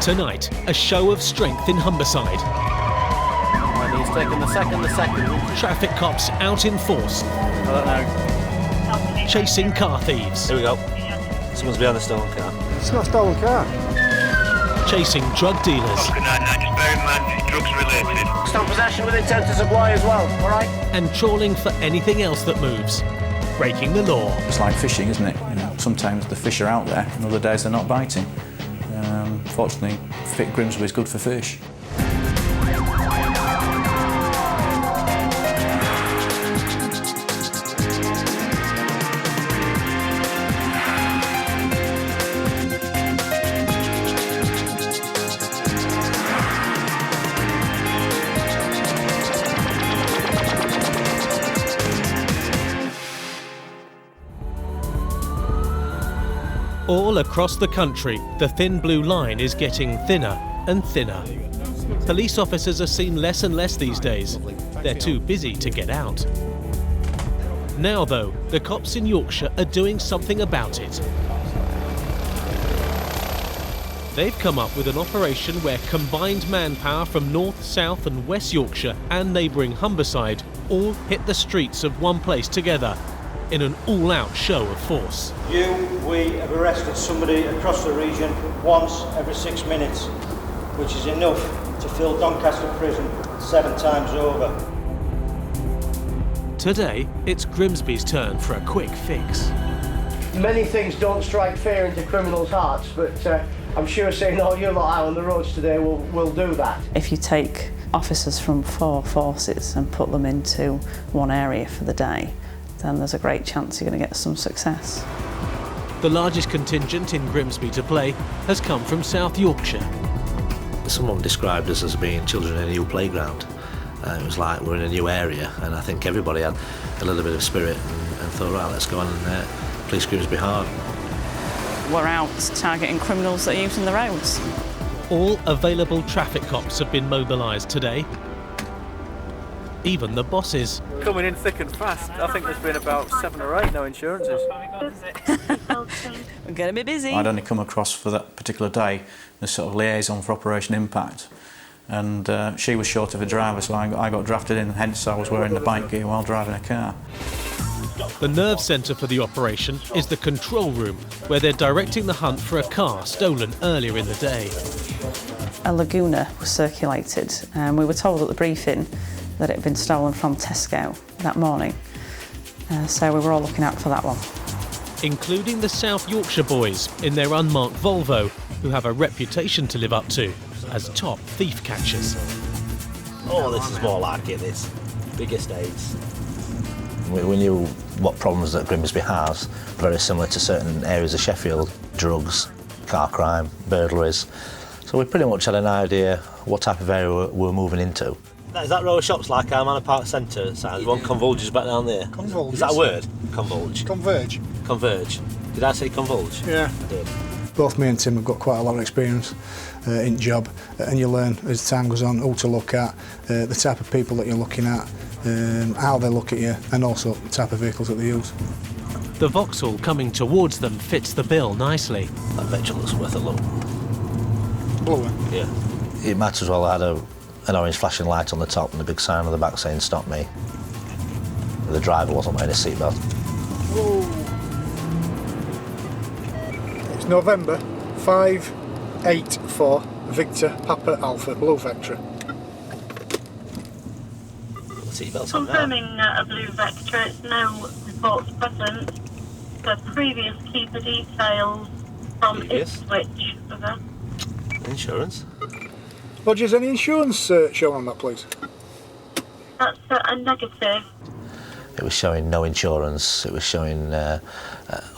Tonight, a show of strength in Humberside. And he's taken the second. Traffic cops out in force. I don't know. Chasing car thieves. Here we go. Someone's behind the stolen car. It's not a stolen car. Chasing drug dealers. Just bear in mind it's drugs related. Still possession with intent to supply as well, all right? And trawling for anything else that moves. Breaking the law. It's like fishing, isn't it? You know, sometimes the fish are out there and other days they're not biting. Fortunately, fit Grimsby is good for fish. All across the country, the thin blue line is getting thinner and thinner. Police officers are seen less and less these days. They're too busy to get out. Now, though, the cops in Yorkshire are doing something about it. They've come up with an operation where combined manpower from North, South and West Yorkshire and neighbouring Humberside all hit the streets of one place together in an all-out show of force. We have arrested somebody across the region once every 6 minutes, which is enough to fill Doncaster prison 7 times over. Today, it's Grimsby's turn for a quick fix. Many things don't strike fear into criminals' hearts, but I'm sure saying all you lot out on the roads today will do that. If you take officers from 4 forces and put them into one area for the day, then there's a great chance you're going to get some success. The largest contingent in Grimsby to play has come from South Yorkshire. Someone described us as being children in a new playground. It was like we're in a new area, and I think everybody had a little bit of spirit and thought, right, let's go on and police Grimsby hard. We're out targeting criminals that are using the roads. All available traffic cops have been mobilised today. Even the bosses. Coming in thick and fast. I think there's been about 7 or 8 no insurances. We're going to be busy. I'd only come across for that particular day the sort of liaison for Operation Impact, and she was short of a driver, so I got drafted in, hence I was wearing the bike gear while driving a car. The nerve centre for the operation is the control room, where they're directing the hunt for a car stolen earlier in the day. A Laguna was circulated, and we were told at the briefing that it had been stolen from Tesco that morning. So we were all looking out for that one. Including the South Yorkshire boys in their unmarked Volvo, who have a reputation to live up to as top thief catchers. Oh, this is more like it, this. Big estates. We knew what problems that Grimsby has, very similar to certain areas of Sheffield. Drugs, car crime, burglaries. So we pretty much had an idea what type of area we were moving into. Is that row of shops like our Manor Park Centre side? One converges back down there. Converges. Is that a word? Converge. Converge. Converge. Did I say converge? Yeah. I did. Both me and Tim have got quite a lot of experience in job, and you learn as time goes on who to look at, the type of people that you're looking at, how they look at you, and also the type of vehicles that they use. The Vauxhall coming towards them fits the bill nicely. That Vector looks worth a look. Blue one? Yeah. It might as well have had an orange flashing light on the top and a big sign on the back saying stop me. The driver wasn't wearing a seatbelt. It's November 584 Victor Papa Alpha Blue Vectra. Seatbelts on now. Confirming a blue Vectra, it's no reports present. The previous keeper details from Ipswich. Insurance. Rogers, any insurance shown on that, please? That's a negative. It was showing no insurance. It was showing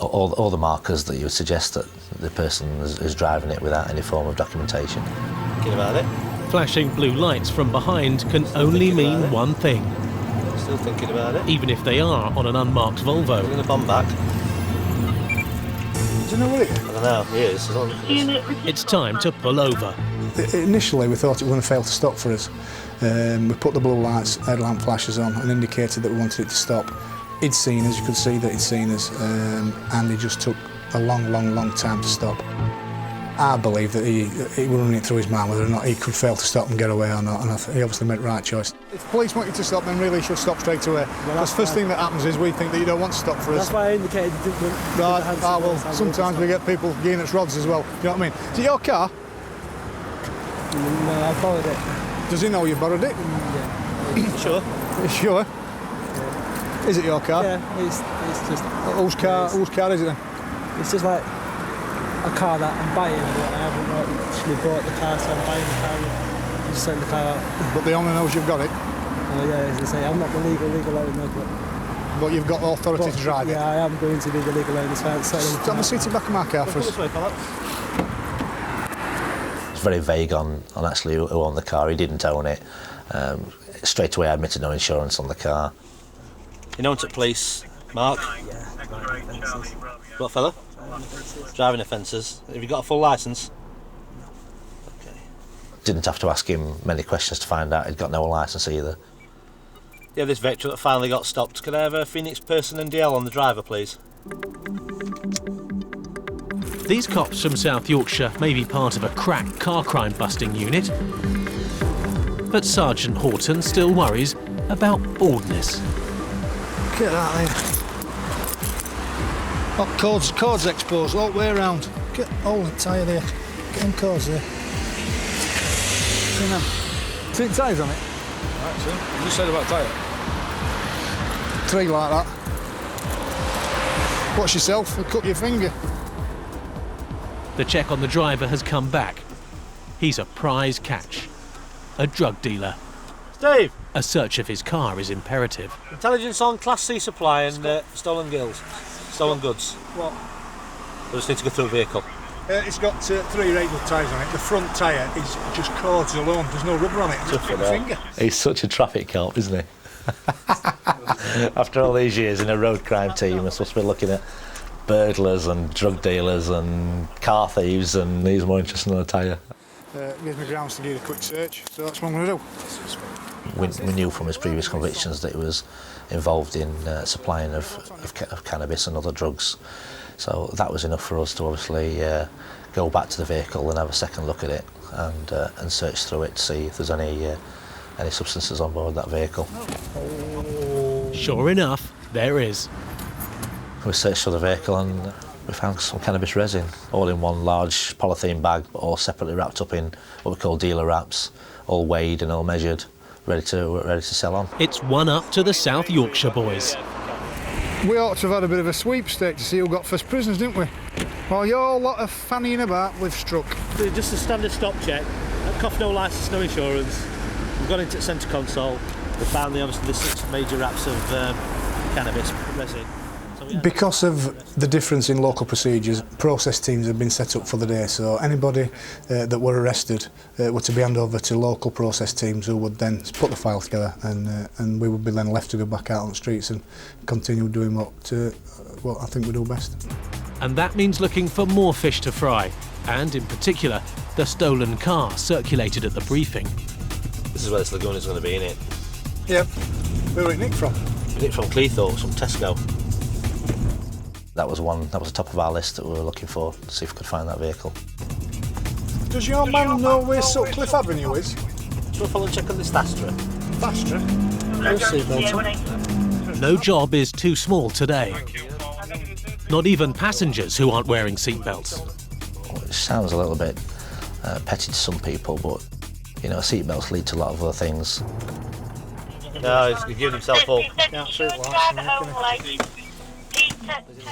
all the markers that you would suggest that the person is driving it without any form of documentation. Thinking about it? Flashing blue lights from behind can only mean one thing. Still thinking about it? Even if they are on an unmarked Volvo. We're going to bomb back. Do you know what it is? I don't know. He is. It's time to pull over. Initially, we thought it was going to fail to stop for us. We put the blue lights, headlamp flashes on, and indicated that we wanted it to stop. He'd seen us, you could see that he'd seen us, and he just took a long time to stop. I believe that he was running it through his mind whether or not he could fail to stop and get away or not, and he obviously made the right choice. If police want you to stop, then really you should stop straight away. Because the first thing that happens is we think that you don't want to stop for us. That's why I indicated right, well, sometimes we get people getting us rods as well, you know what I mean? Is it your car? No, I borrowed it. Does he know you borrowed it? Yeah. Sure? Sure? Yeah. Is it your car? Yeah, it's just... Whose car is it then? It's just like a car that I'm buying, but I haven't actually bought the car, so I'm buying the car and just send the car out. But the owner knows you've got it? Yeah, as I say, I'm not the legal owner, but you've got authority to drive it? Yeah, I am going to be the legal owner, so I'm selling it. Have a seat in the back of my car for us. It's very vague on actually who owned the car. He didn't own it. Straight away I admitted no insurance on the car. You known to police, Mark? Yeah, What fella? Driving offences. Have you got a full licence? No. Okay. Didn't have to ask him many questions to find out he'd got no licence either. Yeah, this Vectra that finally got stopped. Could I have a Phoenix Person and DL on the driver, please? These cops from South Yorkshire may be part of a crack car crime busting unit, but Sergeant Horton still worries about baldness. Get that there. Oh, cords exposed all the way around. Get all the tyre there. Get them cords there. See them? See the tyres on it? Right, so you just said about tyre. 3 like that. Watch yourself and cut your finger. The check on the driver has come back. He's a prize catch. A drug dealer. Steve! A search of his car is imperative. Intelligence on Class C supply and stolen goods. What? We just need to go through a vehicle. It's got 3 radial tyres on it. The front tyre is just cords alone. There's no rubber on it. Just cut your finger. He's such a traffic cop, isn't he? After all these years in a road crime team, we're supposed to be looking at burglars and drug dealers and car thieves, and he's more interested in the tyre. Gives me grounds to do a quick search, so that's what I'm going to do. We knew from his previous convictions that he was involved in supplying of cannabis and other drugs, so that was enough for us to obviously go back to the vehicle and have a second look at it and search through it to see if there's any substances on board that vehicle. Sure enough, there is. We searched for the vehicle and we found some cannabis resin, all in one large polythene bag, but all separately wrapped up in what we call dealer wraps, all weighed and all measured, ready to sell on. It's one up to the South Yorkshire boys. We ought to have had a bit of a sweepstake to see who got first prisoners, didn't we? Well, your lot of fannying about, we've struck. Just a standard stop check. Cough, no licence, no insurance. We've gone into the centre console. We found obviously the 6 major wraps of cannabis resin. Because of the difference in local procedures, process teams have been set up for the day, so anybody that were arrested were to be handed over to local process teams who would then put the file together, and we would be then left to go back out on the streets and continue doing what I think we do best. And that means looking for more fish to fry, and in particular, the stolen car circulated at the briefing. This is where this lagoon is going to be, isn't it? Yep. Where did it nick from? We nicked from Cleethorpes, from Tesco. That was the top of our list that we were looking for, to see if we could find that vehicle. Does your man know where Sutcliffe Avenue is? Shall we follow and check on this Astra? Astra? No job is too small today. Not even passengers who aren't wearing seatbelts. Well, it sounds a little bit petty to some people, but you know, seatbelts lead to a lot of other things. No, he's giving himself up.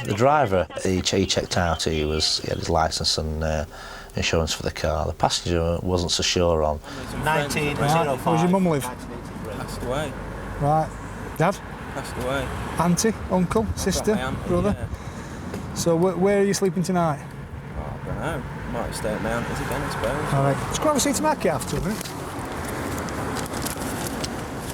The driver, he checked out, he had his licence and insurance for the car. The passenger wasn't so sure on. 1905. Where's your mum live? Passed away. Right. Dad? Passed away. Auntie, uncle, sister, brother? Yeah. So where are you sleeping tonight? Oh, I don't know. Might stay at my auntie's again, I suppose. All right. Let's grab a seat in my car after a minute.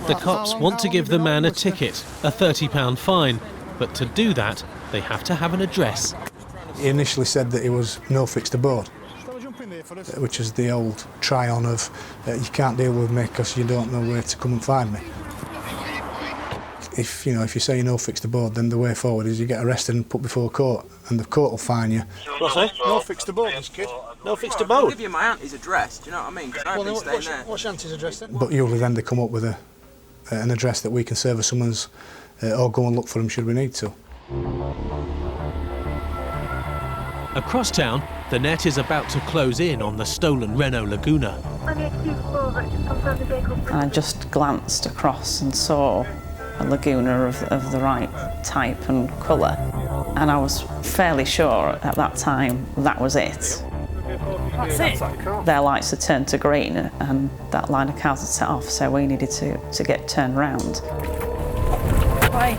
The cops want to give the man a ticket, a £30 fine, but to do that, they have to have an address. He initially said that he was no fixed abode, which is the old try-on of you can't deal with me because you don't know where to come and find me. if you say no fixed aboard, then the way forward is you get arrested and put before court, and the court will fine you. What's that? No fixed aboard, this kid. No fixed aboard. I'll give you my auntie's address, do you know what I mean? I've been staying there. What's your auntie's address then? But usually then they come up with an address that we can serve a summons or go and look for them should we need to. Across town, the net is about to close in on the stolen Renault Laguna. And I just glanced across and saw a Laguna of the right type and colour. And I was fairly sure at that time that was it. That's it. Their lights had turned to green and that line of cars had set off, so we needed to get turned round. Right.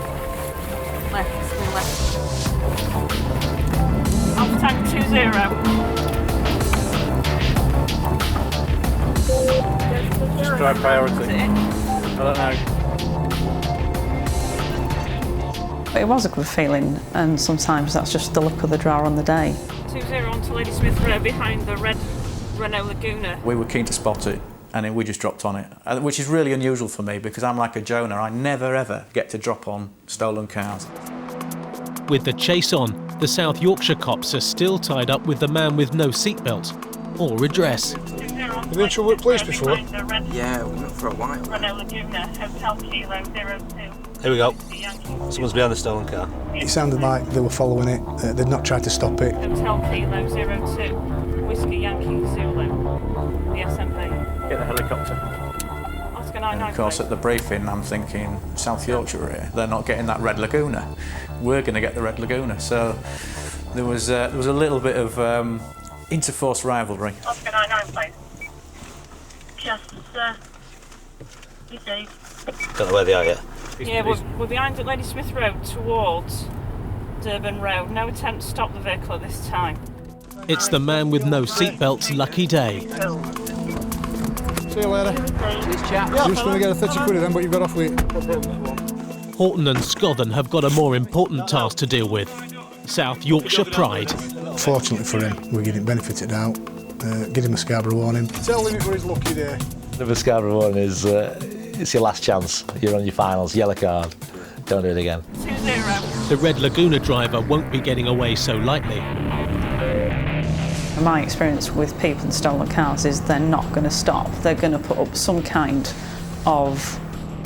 Left, still left. Alpha tank 20. Drive priority. I don't know. It was a good feeling, and sometimes that's just the luck of the draw on the day. 20 onto Lady Smith Road behind the red Renault Laguna. We were keen to spot it, and we just dropped on it, which is really unusual for me because I'm like a Jonah. I never ever get to drop on stolen cars. With the chase on, the South Yorkshire cops are still tied up with the man with no seatbelt or redress. Have you been to work police before? Yeah, we've been for a while. Renault Laguna, Hotel Kilo 02. Here we go. Someone's behind the stolen car. It sounded like they were following it, they'd not tried to stop it. Hotel Kilo 02, Whiskey Yankee Zulu, the SMP. Get the helicopter. Oscar And of course at the briefing I'm thinking, South Yorkshire here, they're not getting that red Laguna. We're going to get the red Laguna. So there was a little bit of interforce rivalry. Oscar 99, please. Just, you see. Don't know where they are yet. Yeah, we're behind at Lady Smith Road towards Durban Road. No attempt to stop the vehicle at this time. It's the man with no seatbelt's lucky day. See you later. Cheers, chap. Yeah. You're just going to get a 30 quid then, but you've got off with it. Horton and Scothen have got a more important task to deal with. South Yorkshire pride. Fortunately for him, we didn't benefit it out. Give him a Scarborough warning. Tell him it was his lucky day. The Scarborough warning is it's your last chance. You're on your finals, yellow card. Don't do it again. 20. The red Laguna driver won't be getting away so lightly. My experience with people in stolen cars is they're not going to stop. They're going to put up some kind of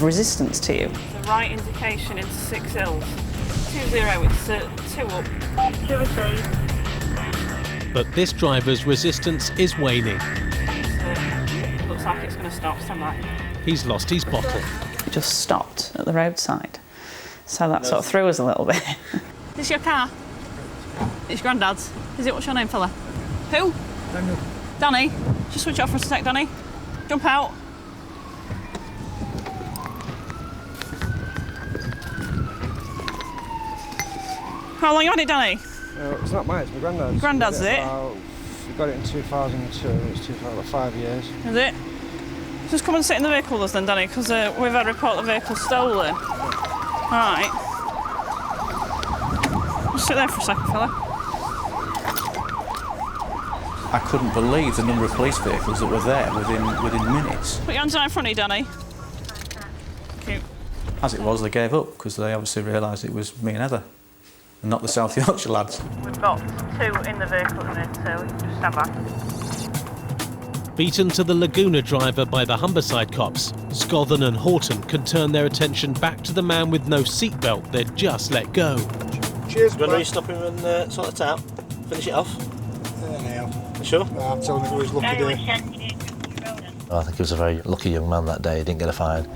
resistance to you. The right indication into 6 hills. 20, it's 2 up. 2 received. But this driver's resistance is waning. Looks like it's going to stop, stand by. He's lost his bottle. It just stopped at the roadside. So that sort of threw us a little bit. Is this your car? It's Grandad's. Is it? What's your name, fella? Who? Daniel. Danny? Just switch off for a sec, Danny. Jump out. How long you had it, Danny? It's not mine, it's my granddad's. Granddad's, is it? We got it in 2002, it's 5 years. Is it? Just come and sit in the vehicle with us then, Danny, because we've had a report the vehicle's stolen. Alright. Just sit there for a second, fella. I couldn't believe the number of police vehicles that were there within minutes. Put your hands down in front of you, Danny. Cute. As it was, they gave up because they obviously realised it was me and Heather, and not the South Yorkshire lads. We've got 2 in the vehicle at the minute, so just stand back. Beaten to the Laguna driver by the Humberside cops, Scothen and Horton can turn their attention back to the man with no seatbelt they'd just let go. Cheers, Do you want to stop him and sort it out? Finish it off? Yeah, You sure? I'm telling you, it was lucky day. I think he was a very lucky young man that day. He didn't get a fine.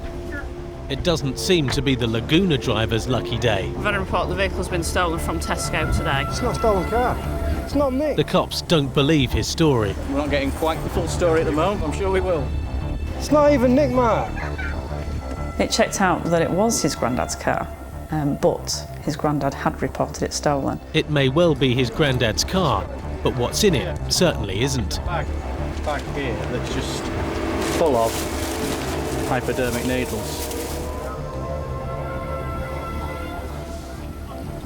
It doesn't seem to be the Laguna driver's lucky day. We've had a report the vehicle's been stolen from Tesco today. It's not a stolen car. It's not me. The cops don't believe his story. We're not getting quite the full story at the moment. I'm sure we will. It's not even Nick, Mark. It checked out that it was his granddad's car, but his granddad had reported it stolen. It may well be his granddad's car, but what's in it certainly isn't. Bag here that's just full of hypodermic needles.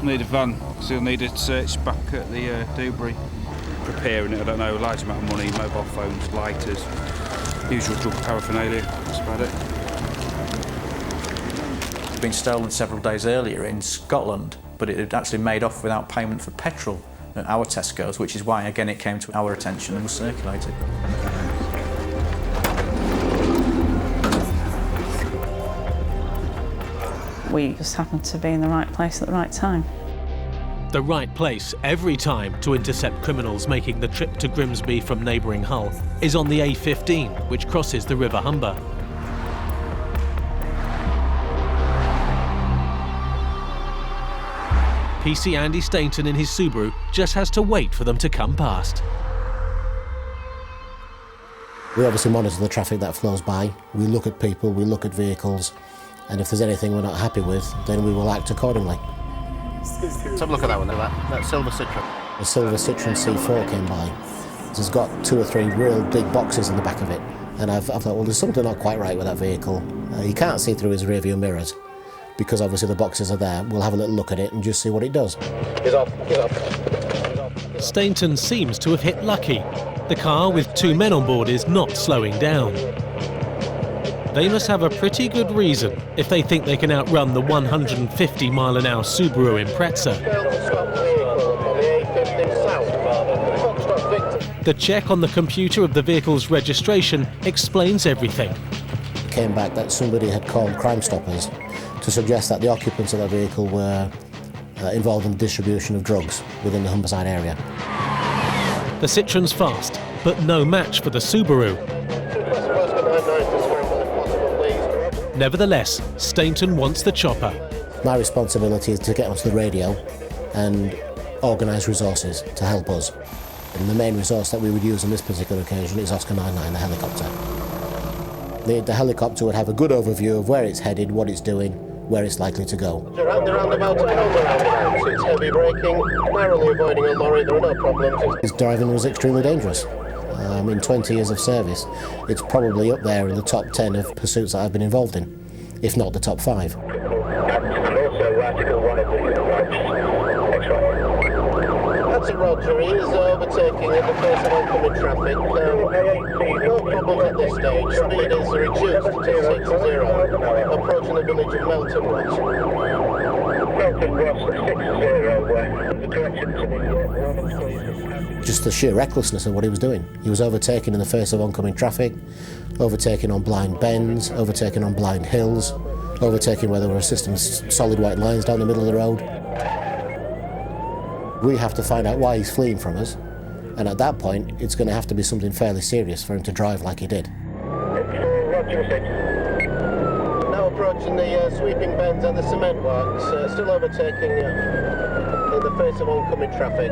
Need a van, because he'll need it searched back at the Dewberry. Preparing it, I don't know, a large amount of money, mobile phones, lighters, usual drug paraphernalia, that's about it. had been stolen several days earlier in Scotland, but it had actually made off without payment for petrol at our Tesco's, which is why, again, it came to our attention and was circulated. We just happened to be in the right place at the right time. The right place every time to intercept criminals making the trip to Grimsby from neighbouring Hull is on the A15, which crosses the River Humber. PC Andy Stainton in his Subaru just has to wait for them to come past. We obviously monitor the traffic that flows by. We look at people, we look at vehicles, and if there's anything we're not happy with, then we will act accordingly. Let's have a look at that one there, that silver Citroen. A silver Citroen C4 came by. It's got 2 or 3 real big boxes in the back of it, and I've thought, well, there's something not quite right with that vehicle. You can't see through his rearview mirrors, because obviously the boxes are there. We'll have a little look at it and just see what it does. He's off, he's off. Stainton seems to have hit lucky. The car with 2 men on board is not slowing down. They must have a pretty good reason if they think they can outrun the 150-mile-an-hour Subaru Impreza. The check on the computer of the vehicle's registration explains everything. It came back that somebody had called Crime Stoppers to suggest that the occupants of that vehicle were involved in the distribution of drugs within the Humberside area. The Citroen's fast, but no match for the Subaru. Nevertheless, Stainton wants the chopper. My responsibility is to get onto the radio and organise resources to help us. And the main resource that we would use on this particular occasion is Oscar 99, the helicopter. The helicopter would have a good overview of where it's headed, what it's doing, where it's likely to go. Around the roundabout, it's heavy braking, narrowly avoiding a lorry, there are no problems. His driving was extremely dangerous. In 20 years of service, it's probably up there in the top 10 of pursuits that I've been involved in, if not the top 5. That's a Roger, he is overtaking in the face of oncoming traffic. No problems at this stage, speed is reduced to 60, approaching the village of Melton Ross. Melton Ross, 60, direction to the... Just the sheer recklessness of what he was doing. He was overtaking in the face of oncoming traffic, overtaking on blind bends, overtaking on blind hills, overtaking where there were system solid white lines down the middle of the road. We have to find out why he's fleeing from us, and at that point it's going to have to be something fairly serious for him to drive like he did. Now approaching the sweeping bends at the cement works, still overtaking in the face of oncoming traffic.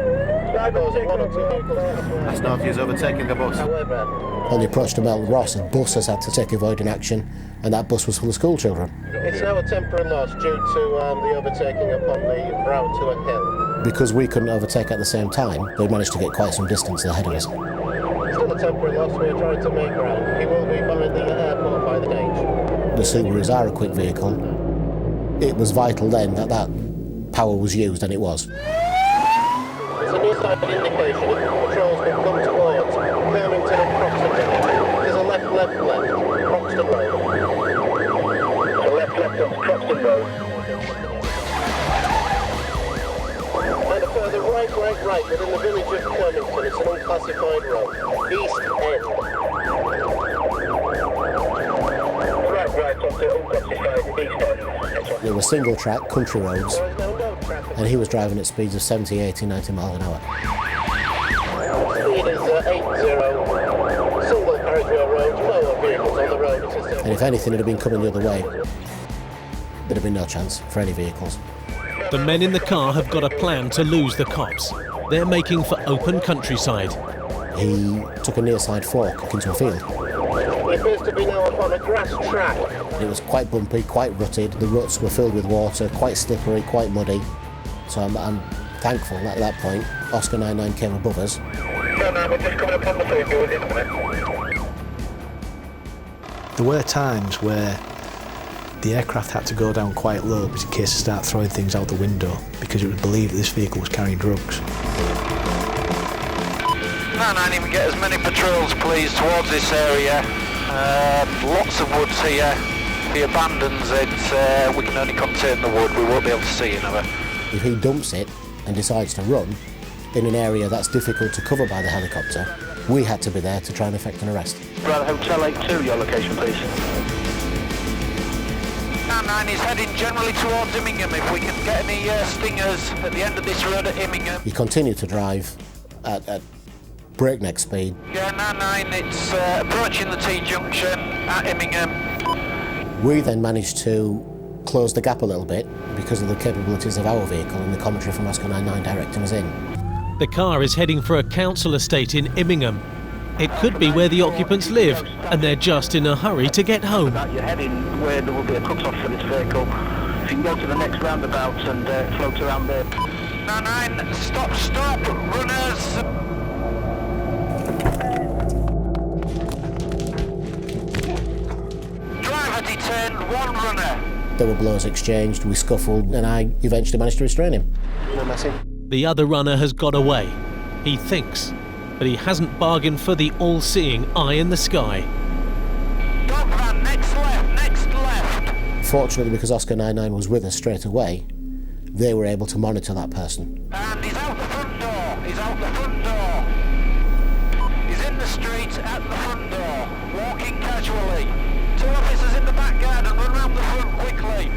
I don't know if he's overtaking the bus. However, on the approach to Melton Ross, a bus has had to take avoiding action, and that bus was full of schoolchildren. It's now a temporary loss due to the overtaking upon the route to a hill. Because we couldn't overtake at the same time, they managed to get quite some distance ahead of us. Still a temporary loss, we're trying to make ground. He will be behind the airport by the gauge. The Subarus are a quick vehicle. It was vital then that that power was used, and it was. It's a new side indication if patrols will come towards Birmingham and Croxton. There's a left, Croxton Road. A left on Croxton Road. And a further right within the village of Birmingham. It's an unclassified road. East End. Right onto unclassified East End. They were single track country roads, and he was driving at speeds of 70, 80, 90 miles an hour. Speed is 80, single carriageway road, no vehicles on the road. And if anything had been coming the other way, there'd have been no chance for any vehicles. The men in the car have got a plan to lose the cops. They're making for open countryside. He took a near side fork into a field. He appears to be now upon a grass track. It was quite bumpy, quite rutted. The ruts were filled with water, quite slippery, quite muddy. So I'm thankful that at that point Oscar 99 came above us. There were times where the aircraft had to go down quite low in case they start throwing things out the window because it was believed that this vehicle was carrying drugs. 99, we get as many patrols please towards this area. Lots of woods here. he abandons it, we can only contain the wood, we won't be able to see another. If he dumps it and decides to run in an area that's difficult to cover by the helicopter, we had to be there to try and effect an arrest. Right, Hotel 82, your location, please. 9 is heading generally towards Immingham. If we can get any stingers at the end of this road at Immingham. He continued to drive at breakneck speed. Yeah, 9, it's approaching the T-junction at Immingham. We then managed to close the gap a little bit because of the capabilities of our vehicle and the commentary from Oscar 99 directing us in. The car is heading for a council estate in Immingham. It could be where the occupants live, and they're just in a hurry to get home. You're heading where there will be a cut-off for this vehicle. If you can go to the next roundabout and float around there. 9, stop, runners! Driver detained, 1 runner. There were blows exchanged, we scuffled, and I eventually managed to restrain him. No messing. The other runner has got away, he thinks, but he hasn't bargained for the all-seeing eye in the sky. Dog van, next left. Fortunately, because Oscar 99 was with us straight away, they were able to monitor that person. And he's out the front door, He's in the street at the front door, walking casually. 2 officers in the back garden, run round the front quickly.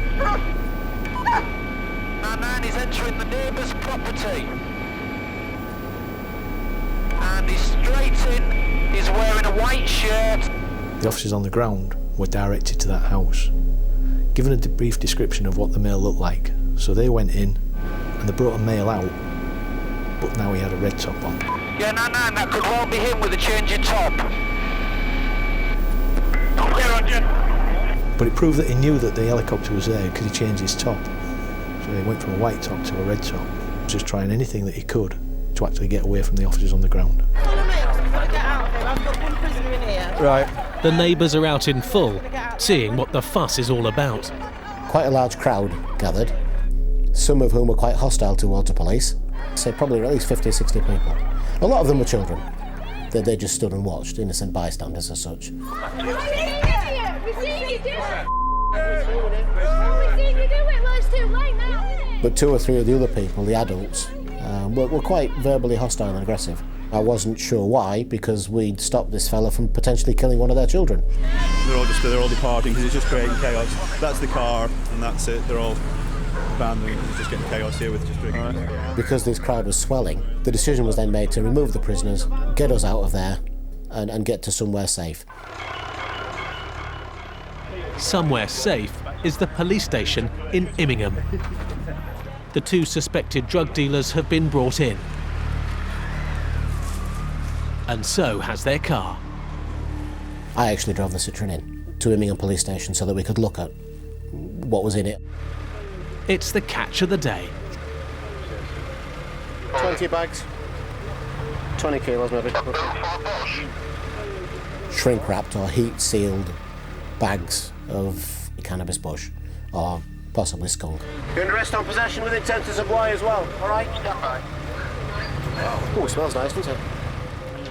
9 is entering the neighbour's property. And he's straight in, he's wearing a white shirt. The officers on the ground were directed to that house, given a brief description of what the male looked like. So they went in and they brought a male out, but now he had a red top on. Yeah, 9, that could well be him with a change of top. But it proved that he knew that the helicopter was there because he changed his top. So he went from a white top to a red top, just trying anything that he could to actually get away from the officers on the ground. Right. The neighbours are out in full, seeing what the fuss is all about. Quite a large crowd gathered, some of whom were quite hostile towards the police. Say probably at least 50 or 60 people. A lot of them were children. They just stood and watched, innocent bystanders as such. But 2 or 3 of the other people, the adults, were quite verbally hostile and aggressive. I wasn't sure why, because we'd stopped this fella from potentially killing one of their children. They're all departing because it's just creating chaos. That's the car, and that's it. They're all abandoning because it's just getting chaos here with just drinking. Because this crowd was swelling, the decision was then made to remove the prisoners, get us out of there, and get to somewhere safe. Somewhere safe is the police station in Immingham. The 2 suspected drug dealers have been brought in. And so has their car. I actually drove the Citroen in to Immingham police station so that we could look at what was in it. It's the catch of the day. 20 bags. 20 kilos maybe. Shrink wrapped or heat sealed bags of cannabis bush or possibly skunk. You're under arrest on possession with intent to supply as well, alright? Oh, it smells nice, doesn't it?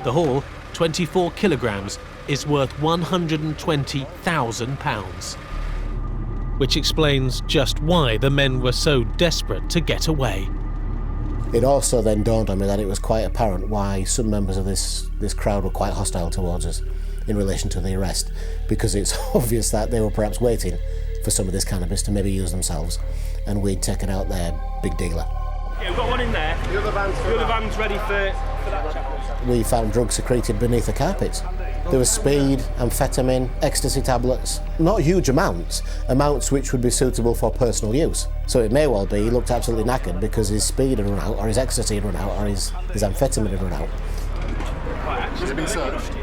The haul, 24 kilograms, is worth £120,000. Which explains just why the men were so desperate to get away. It also then dawned on me that it was quite apparent why some members of this crowd were quite hostile towards us in relation to the arrest, because it's obvious that they were perhaps waiting for some of this cannabis to maybe use themselves, and we'd taken out their big dealer. Yeah, we've got one in there. The other van's ready for that chap. We found drugs secreted beneath the carpets. There was speed, amphetamine, ecstasy tablets. Not huge amounts which would be suitable for personal use. So it may well be he looked absolutely knackered because his speed had run out, or his ecstasy had run out, or his amphetamine had run out. Has it been searched?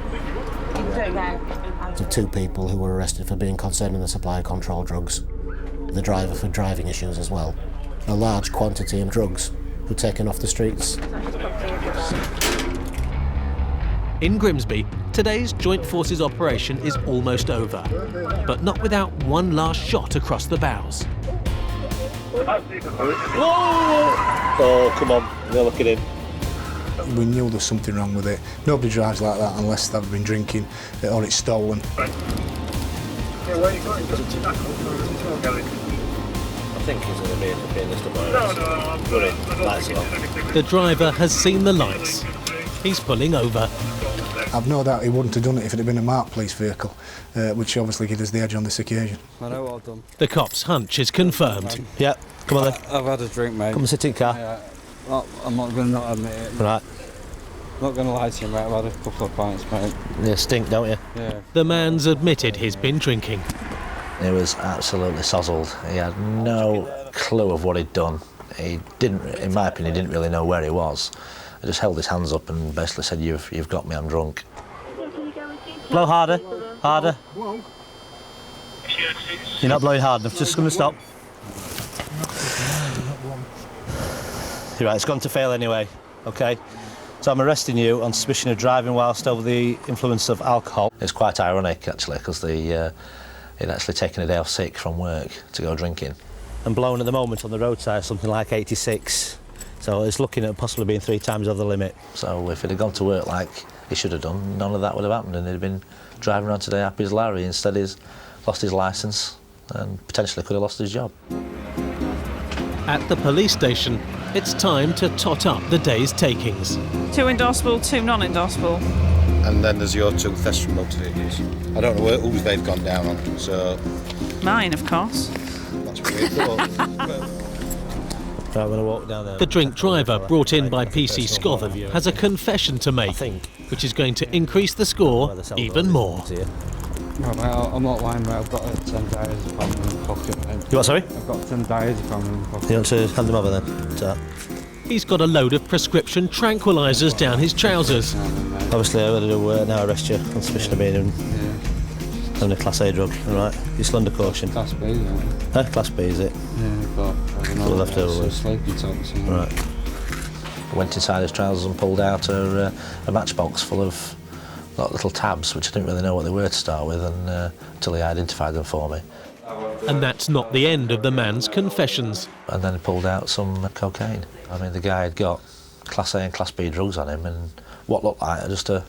So 2 people who were arrested for being concerned in the supply of controlled drugs. The driver for driving issues as well. A large quantity of drugs were taken off the streets. In Grimsby, today's Joint Forces operation is almost over, but not without one last shot across the bows. Oh, come on, they're looking in. We knew there's something wrong with it. Nobody drives like that unless they've been drinking or it's stolen. where are you going? I think he's going to be in this tomorrow. No, lights are on. The driver has seen the lights. He's pulling over. I've no doubt he wouldn't have done it if it had been a marked police vehicle, which obviously gives us the edge on this occasion. I know what I've done. The cop's hunch is confirmed. Yeah, come on then. I've had a drink, mate. Come and sit in the car. Yeah, I'm not going to not admit it. Right. I'm not going to lie to you, mate. I've had a couple of pints, mate. You stink, don't you? Yeah. The man's admitted he's been drinking. He was absolutely sozzled. He had no clue of what he'd done. He didn't, in my opinion, he didn't really know where he was. He just held his hands up and basically said, you've got me, I'm drunk. Blow harder, harder. You're not blowing hard enough, just going to stop. You're right, it's going to fail anyway, okay? So I'm arresting you on suspicion of driving whilst over the influence of alcohol. It's quite ironic, actually, because he'd actually taken a day off sick from work to go drinking. And blown at the moment on the roadside something like 86. So it's looking at possibly being 3 times over the limit. So if he'd have gone to work like he should have done, none of that would have happened, and he'd have been driving around today happy as Larry. Instead he's lost his licence and potentially could have lost his job. At the police station, it's time to tot up the day's takings. 2 endorsable, 2 non-endorsable. And then there's your 2 thefts from motor vehicles. I don't know whose they've gone down on, so... Mine, of course. That's what we thought. Right, I'm going to walk down there. The drink driver, brought in by PC Scothen, has a confession to make, which is going to increase the score even more. No, mate, I'm not lying, mate. I've got 10 diazepam in my pocket, mate. You what, sorry? I've got 10 diazepam in my pocket. You want to hand them over then? He's got a load of prescription tranquilizers down his trousers. Obviously, I'm going to now arrest you on suspicion of being having a Class A drug, all right? You're still under caution. Class B, yeah. Class B, is it? Yeah, but I don't know. Left over with. Sleeping talks. Right. Went inside his trousers and pulled out a matchbox full of little tabs, which I didn't really know what they were to start with, and until he identified them for me. And that's not the end of the man's confessions. And then he pulled out some cocaine. I mean, the guy had got Class A and Class B drugs on him, and what looked like just an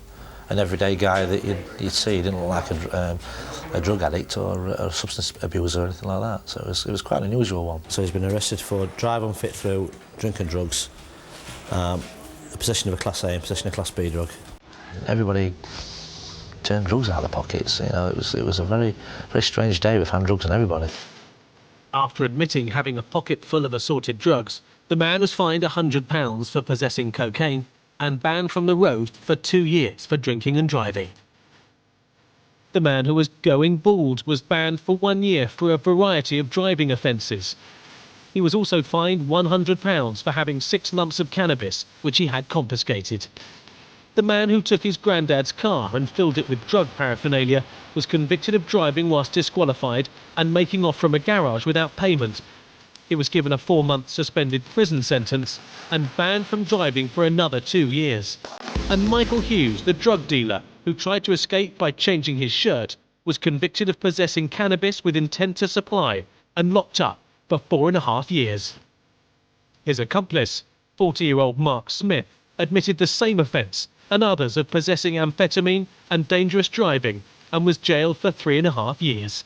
everyday guy that you'd see. He didn't look like a drug addict or a substance abuser or anything like that. So it was quite an unusual one. So he's been arrested for drive unfit through drink and drugs, possession of a Class A and possession of a Class B drug. Everybody turned drugs out of their pockets. You know, it was a very, very strange day with hand drugs on everybody. After admitting having a pocket full of assorted drugs, the man was fined £100 for possessing cocaine and banned from the road for 2 years for drinking and driving. The man who was going bald was banned for 1 year for a variety of driving offences. He was also fined £100 for having 6 lumps of cannabis, which he had confiscated. The man who took his granddad's car and filled it with drug paraphernalia was convicted of driving whilst disqualified and making off from a garage without payment. He was given a 4-month suspended prison sentence and banned from driving for another 2 years. And Michael Hughes, the drug dealer, who tried to escape by changing his shirt, was convicted of possessing cannabis with intent to supply and locked up for 4.5 years. His accomplice, 40-year-old Mark Smith, admitted the same offence and others of possessing amphetamine and dangerous driving, and was jailed for 3.5 years.